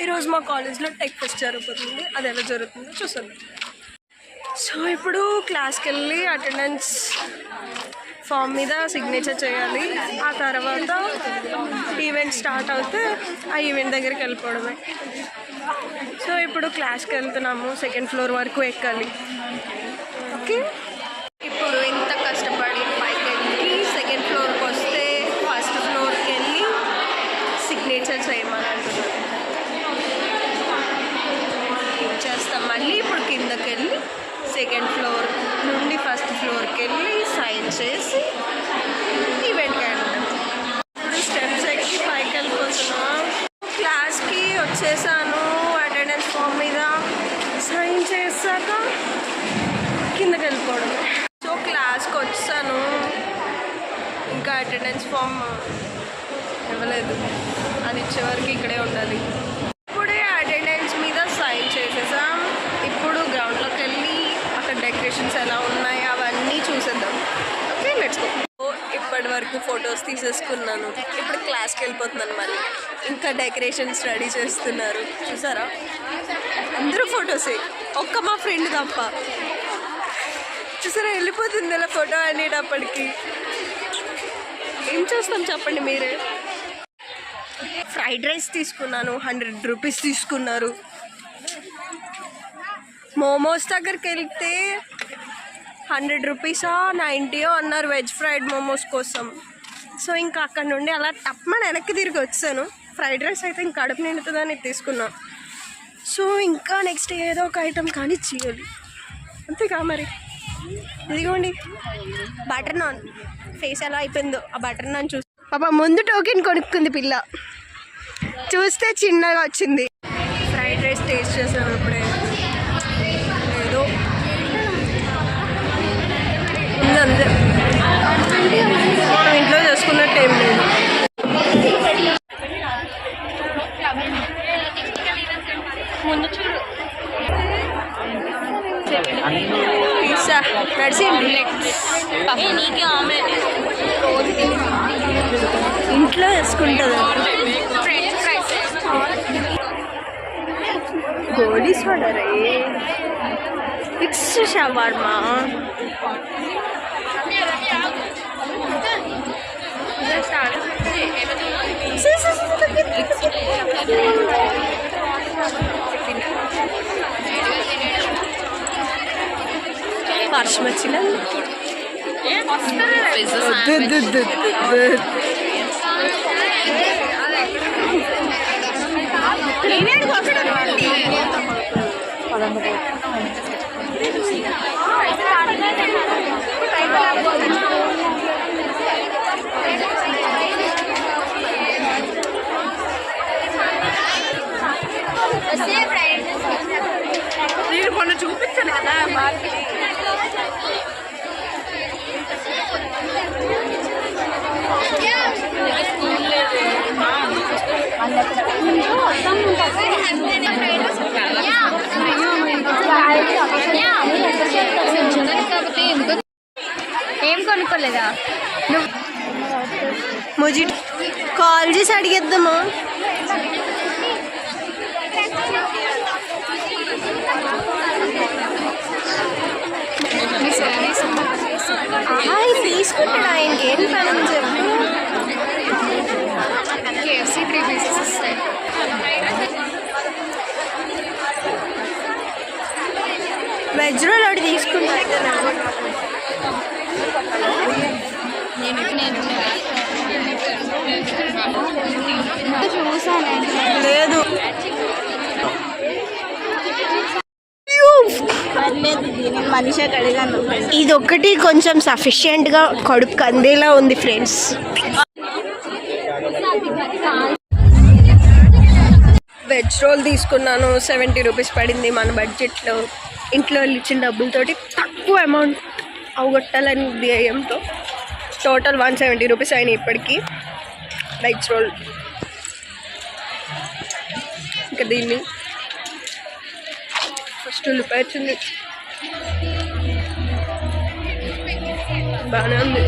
ఈరోజు మా కాలేజ్లో టెక్ ఫెస్ట్ జరుగుతుంది. అది ఎలా జరుగుతుందో చూసాను. సో ఇప్పుడు క్లాస్కి వెళ్ళి అటెండెన్స్ ఫామ్ మీద సిగ్నేచర్ చేయాలి. ఆ తర్వాత ఈవెంట్ స్టార్ట్ అవుతే ఆ ఈవెంట్ దగ్గరికి వెళ్ళిపోవడమే. సో ఇప్పుడు క్లాస్కి వెళ్తున్నాము. 2nd ఫ్లోర్ వరకు ఎక్కాలి. ఓకే, ఇప్పుడు ఇంత కష్టపడి పైకి ఎక్కి 2nd ఫ్లోర్కి వస్తే 1st ఫ్లోర్కి వెళ్ళి సిగ్నేచర్ చేయమని అంటున్నారు. చేస్తాం. మళ్ళీ ఇప్పుడు కిందకి వెళ్ళి 2nd ఫ్లోర్ నుండి 1st ఫ్లోర్కి వెళ్ళి సైన్ చేసి ఈవెంట్కి వెళ్తాం. ఇప్పుడు స్టెప్స్ ఎక్కి పైకి వెళ్ళిపోతున్నాం. క్లాస్కి వచ్చేసాను. అటెండెన్స్ ఫామ్ మీద సైన్ చేశాక కిందకి వెళ్ళిపోవడం. సో క్లాస్కి వచ్చాను, ఇంకా అటెండెన్స్ ఫామ్ ఇవ్వలేదు. అది ఇచ్చేవరకు ఇక్కడే ఉండాలి. ఇప్పుడే అటెండెన్స్ మీద సైన్ చేసేసాం. ఇప్పుడు గ్రౌండ్లోకి వెళ్ళి అక్కడ డెకరేషన్స్ ఎలా ఉన్నాయి అవన్నీ చూసేద్దాం. Okay, let's go. ఇప్పటి వరకు ఫొటోస్ తీసేసుకున్నాను. ఇప్పుడు క్లాస్కి వెళ్ళిపోతున్నాను. మళ్ళీ ఇంకా డెకరేషన్స్ రెడీ చేస్తున్నారు. చూసారా, అందరూ ఫొటోసే, ఒక్క మా ఫ్రెండ్ తప్ప. చూసారా, వెళ్ళిపోతుంది ఇలా ఫోటో అనేటప్పటికి. ఏం చేస్తాం చెప్పండి మీరే. ఫ్రైడ్ రైస్ తీసుకున్నాను, 100 రూపీస్ తీసుకున్నారు. మోమోస్ దగ్గరికి వెళ్తే 100 రూపీసా 90 అన్నారు వెజ్ ఫ్రైడ్ మోమోస్ కోసం. సో ఇంకా అక్కడ నుండి అలా తప్పమని వెనక్కి తిరిగి వచ్చాను. ఫ్రైడ్ రైస్ అయితే ఇంకా కడుపు నిండుతుందని తీసుకున్నాను. సో ఇంకా నెక్స్ట్ ఏదో ఒక ఐటెం కానీ చేయాలి, అంతేకా మరి. ఇదిగోండి బటర్ నాన్. ఫేస్ ఎలా అయిపోయిందో ఆ బటర్ నాన్ చూసి. పాప ముందు టోకెన్ కొనుక్కుంది పిల్ల, చూస్తే చిన్నగా వచ్చింది. ఫ్రైడ్ రైస్ టేస్ట్ చేశాను ఇప్పుడే. ఏదో అంతే, మనం ఇంట్లో చేసుకున్నట్టు ఏం లేదు. ముందు చూడు పిజ్జా నడిచింది. ఇంట్లో వేసుకుంటుంది. గోలీ సోడా రే, ఫిక్స్ షవర్మా. వర్షం వచ్చిన నేను మొన్న చూపించాను కదా ఏం కొనుక్కోలేదా నువ్వు? ముజి కాల్ చేసి అడిగేద్దామా? తీసుకుంటాడా? ఇంకేం పని చెప్పు. KFC 3 pieces ఇస్తాయి. వెజ్ రోల్ ఒకటి తీసుకుంటా. లేదు మనిషి కడిగాను. ఇదొక్కటి కొంచెం సఫిషియెంట్గా కడుపు కందేలా ఉంది ఫ్రెండ్స్. వెజ్ రోల్ తీసుకున్నాను, 70 రూపీస్ పడింది మన బడ్జెట్లో. ఇంట్లో ఇచ్చిన డబ్బులతోటి తక్కువ అమౌంట్ అవగొట్టాలని ధ్యేయంతో టోటల్ 170 రూపీస్ అయినాయి ఇప్పటికీ వెజ్ రోల్. ఇంకా దీన్ని ఫస్ట్ ఉల్లిపాయ వచ్చింది. బాగానే ఉంది.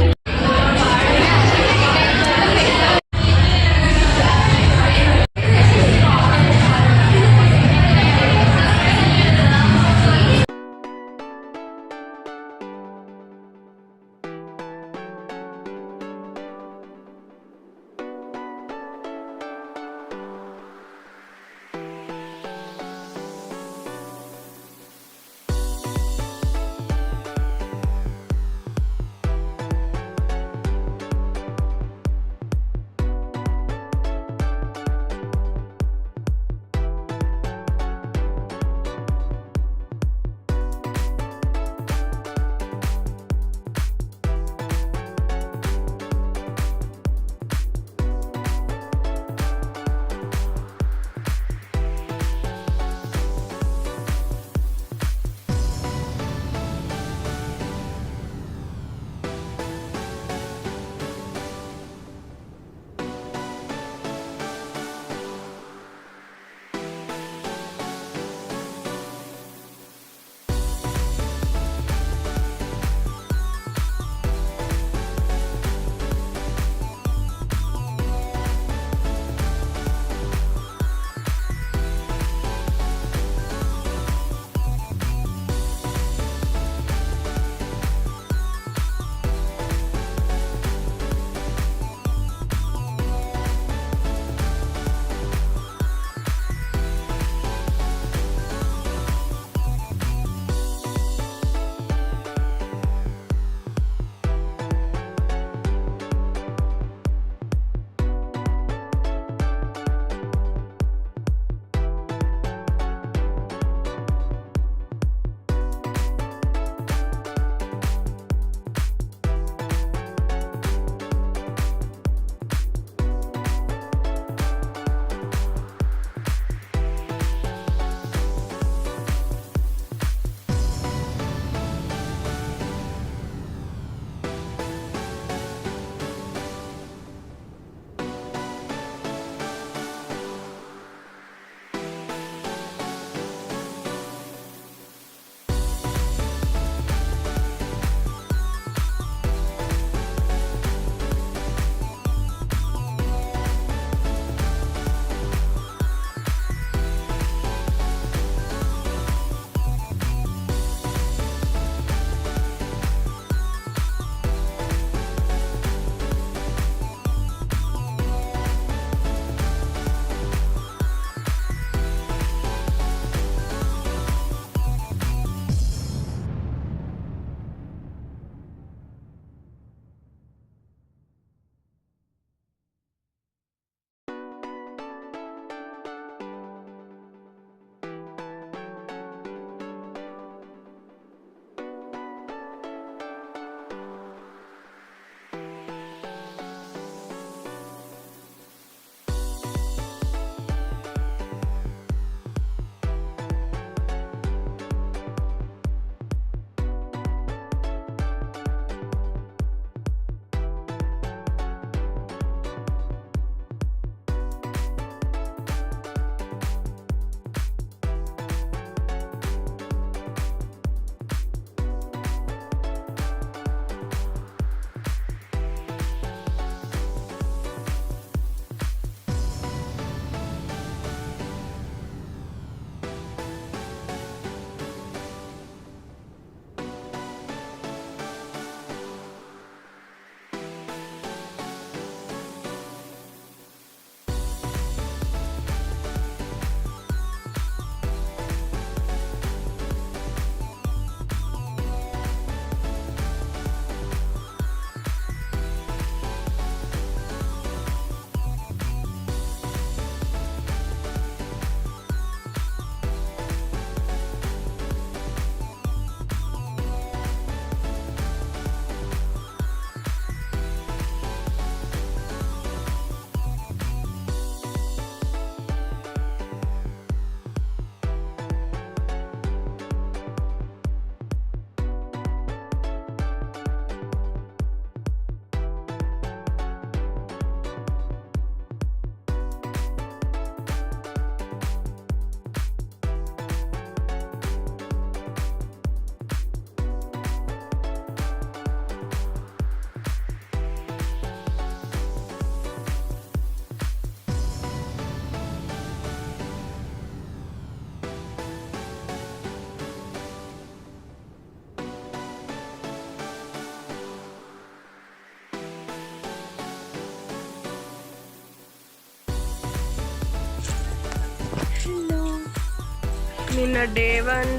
నిన్న డే 1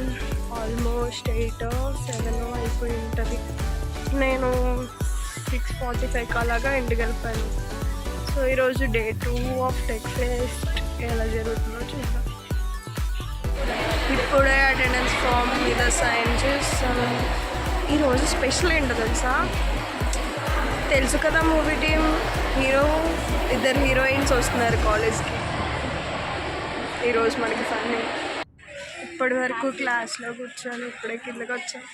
ఆల్మోస్ట్ 8 7 అయిపోయి ఉంటుంది. నేను 6:45 అలాగా ఇంటికి వెళ్ళిపోయాను. సో ఈరోజు డే 2 ఆఫ్ టెక్ ఫెస్ట్ ఎలా జరుగుతుందో చూద్దాం. ఇప్పుడే అటెండెన్స్ ఫామ్ మీద సైన్ చేస్తాను. ఈరోజు స్పెషల్ ఏంటో తెలుసు కదా, మూవీ టీం ఇద్దరు హీరోయిన్స్ వస్తున్నారు కాలేజ్కి. ఈరోజు మనకి ఫన్నీ. ఇప్పటి వరకు క్లాస్లో కూర్చొని ఇప్పుడే కిందకి వచ్చాను.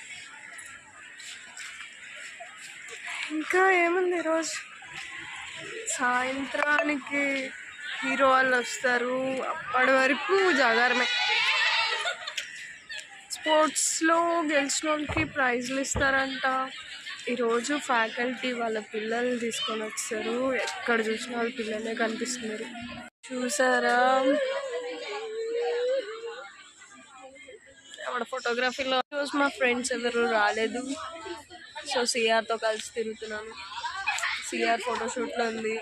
ఇంకా ఏముంది, ఈరోజు సాయంత్రానికి హీరో వాళ్ళు వస్తారు. అప్పటి వరకు జాగారమే. స్పోర్ట్స్లో గెలిచిన వాళ్ళకి ప్రైజ్లు ఇస్తారంట. ఈరోజు ఫ్యాకల్టీ వాళ్ళ పిల్లలు తీసుకొని వచ్చారు. ఎక్కడ చూసిన వాళ్ళ పిల్లలే కనిపిస్తున్నారు. చూసారా, అక్కడ ఫోటోగ్రఫీలో ఈరోజు మా ఫ్రెండ్స్ ఎవరు రాలేదు. సో సిఆర్తో కలిసి తిరుగుతున్నాను. సిఆర్ ఫోటోషూట్లో ఉంది.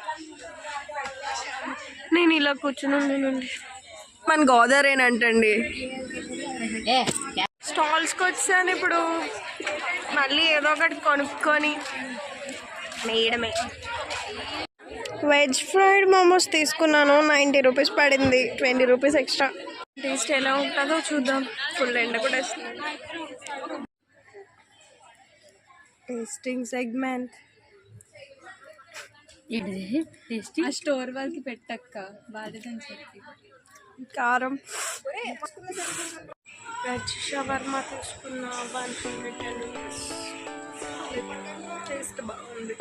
నేను ఇలా కూర్చున్నానండి. మన గోదావరేనంటండి. స్టాల్స్కి వచ్చాను. ఇప్పుడు మళ్ళీ ఏదో ఒకటి కొనుక్కొని వేయడమే. వెజ్ ఫ్రైడ్ మోమోస్ తీసుకున్నాను. 90 రూపీస్ పడింది. 20 రూపీస్ ఎక్స్ట్రా. టేస్ట్ ఎలా ఉంటుందో చూద్దాం. ఫుల్ ఎండ కూడా వేస్తుంది. Tasting segment. ఆ స్టోర్ వాళ్ళకి పెట్టక్క బాధని చెప్పి. కారం. వెజ్ షవర్మా తీసుకున్నా 110 రూపీస్. టేస్ట్ బాగుంది.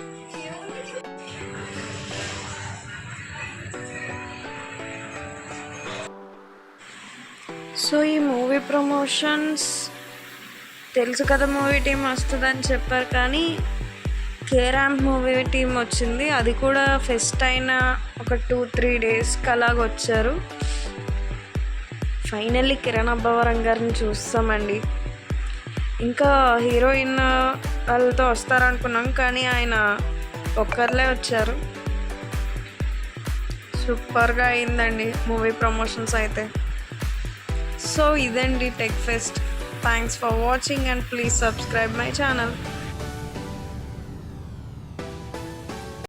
సో ఈ మూవీ ప్రమోషన్స్ తెలుసు కదా, మూవీ టీం వస్తుందని చెప్పారు. కానీ కేరాంప్ మూవీ టీం వచ్చింది. అది కూడా ఫెస్ట్ అయిన ఒక 2-3 డేస్కి అలాగ వచ్చారు. ఫైనల్లీ కిరణ్ అబ్బవరం గారిని చూస్తామండి. ఇంకా హీరోయిన్ వాళ్ళతో వస్తారనుకున్నాం, కానీ ఆయన ఒక్కర్లే వచ్చారు. సూపర్గా అయిందండి మూవీ ప్రమోషన్స్ అయితే. సో ఇదండి tech fest. Thanks for watching and please subscribe my channel.